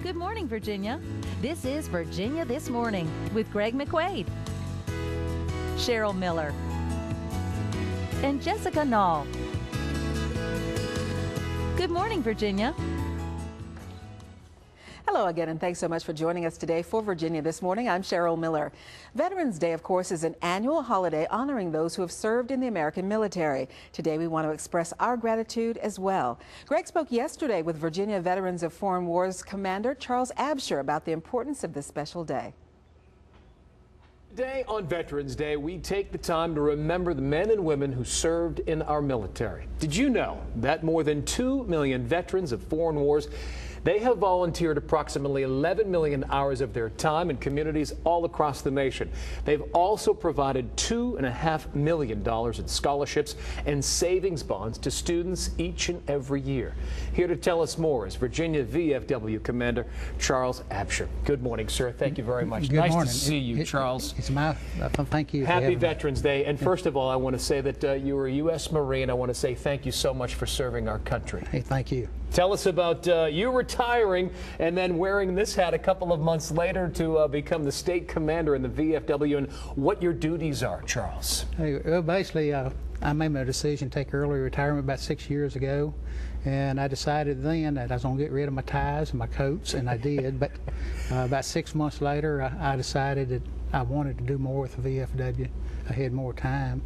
Good morning, Virginia. This is Virginia This Morning with Greg McQuaid, Cheryl Miller, and Jessica Nall. Good morning, Virginia. Hello again, and thanks so much for joining us today for Virginia This Morning. I'm Cheryl Miller. Veterans Day, of course, is an annual holiday honoring those who have served in the American military. Today, we want to express our gratitude as well. Greg spoke yesterday with Virginia Veterans of Foreign Wars Commander Charles Absher about the importance of this special day. Today on Veterans Day, we take the time to remember the men and women who served in our military. Did you know that more than 2 million veterans of foreign wars, they have volunteered approximately 11 million hours of their time in communities all across the nation. They've also provided $2.5 million in scholarships and savings bonds to students each and every year. Here to tell us more is Virginia VFW Commander Charles Absher. Good morning, sir. Thank you very much. Good nice morning. to see you, Charles. It's my thank you. Happy Veterans Day. And first of all, I want to say that you were a U.S. Marine. I want to say thank you so much for serving our country. Hey, thank you. Tell us about you retiring and then wearing this hat a couple of months later to become the state commander in the VFW, and what your duties are, Charles. Hey, well, basically, I made my decision to take early retirement about 6 years ago, and I decided then that I was going to get rid of my ties and my coats, and I did. But about 6 months later, I decided that I wanted to do more with the VFW. I had more time.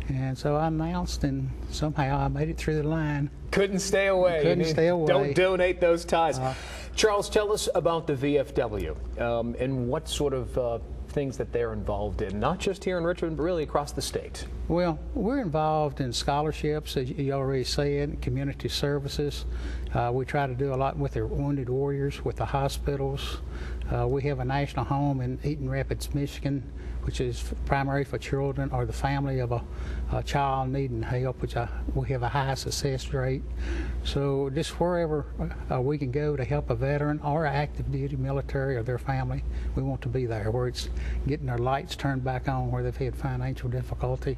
And so I announced, and somehow I made it through the line. Couldn't stay away. Couldn't stay away. Don't donate those ties. Charles, tell us about the VFW and what sort of things that they're involved in, not just here in Richmond, but really across the state. Well, we're involved in scholarships, as you already said, community services. We try to do a lot with the wounded warriors, with the hospitals. We have a national home in Eaton Rapids, Michigan, which is primary for children or the family of a child needing help, which we have a high success rate. So just wherever we can go to help a veteran or active duty military or their family, we want to be there, where it's getting their lights turned back on where they've had financial difficulty,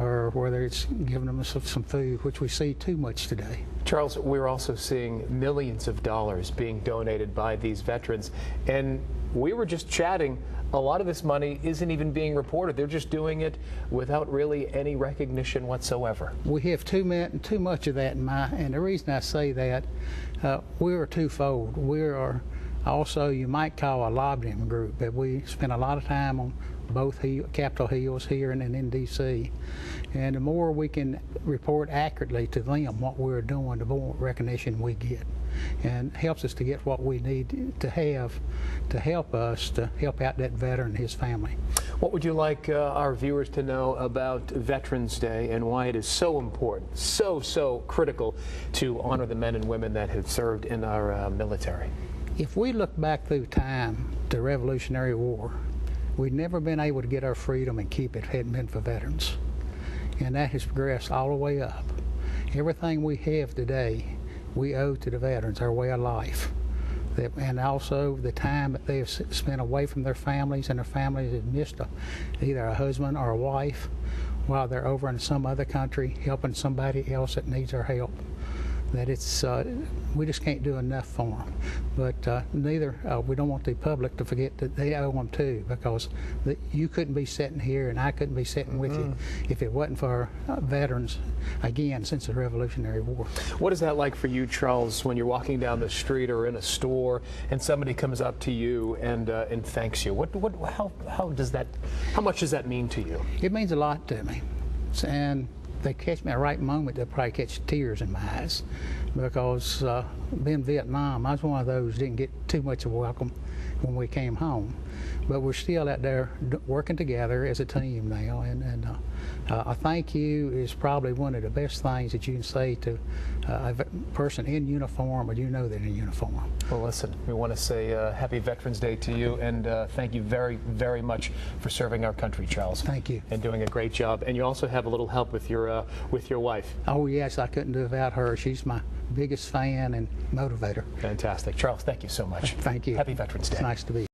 or whether it's giving them some food, which we see too much today. Charles, we're also seeing millions of dollars being donated by these veterans, and we were just chatting. A lot of this money isn't even being reported. They're just doing it without really any recognition whatsoever. We have too much of that and the reason I say that, we are twofold. We are also, you might call, a lobbying group, but we spend a lot of time on both Capitol Hills here and in D.C. And the more we can report accurately to them what we're doing, the more recognition we get, and helps us to get what we need to have to help us to help out that veteran and his family. What would you like our viewers to know about Veterans Day and why it is so important, so critical to honor the men and women that have served in our military? If we look back through time to the Revolutionary War, we'd never been able to get our freedom and keep it if it hadn't been for veterans. And that has progressed all the way up. Everything we have today, we owe to the veterans, our way of life. And also the time that they have spent away from their families, and their families have missed either a husband or a wife while they're over in some other country helping somebody else that needs our help. That it's, we just can't do enough for them. But we don't want the public to forget that they owe them too, because you couldn't be sitting here and I couldn't be sitting with you if it wasn't for our veterans, again, since the Revolutionary War. What is that like for you, Charles, when you're walking down the street or in a store and somebody comes up to you and thanks you? How much does that mean to you? It means a lot to me. And they catch me at the right moment, they'll probably catch tears in my eyes, because being Vietnam, I was one of those who didn't get too much of a welcome when we came home. But we're still out there working together as a team now, and a thank you is probably one of the best things that you can say to a person in uniform, or you know they're in uniform. Well, listen, we want to say Happy Veterans Day to you, and thank you very, very much for serving our country, Charles. Thank you. And doing a great job. And you also have a little help with your wife. Oh yes, I couldn't do it without her. She's my biggest fan and motivator. Fantastic. Charles, thank you so much. Thank you. Happy Veterans Day. It's nice to be here.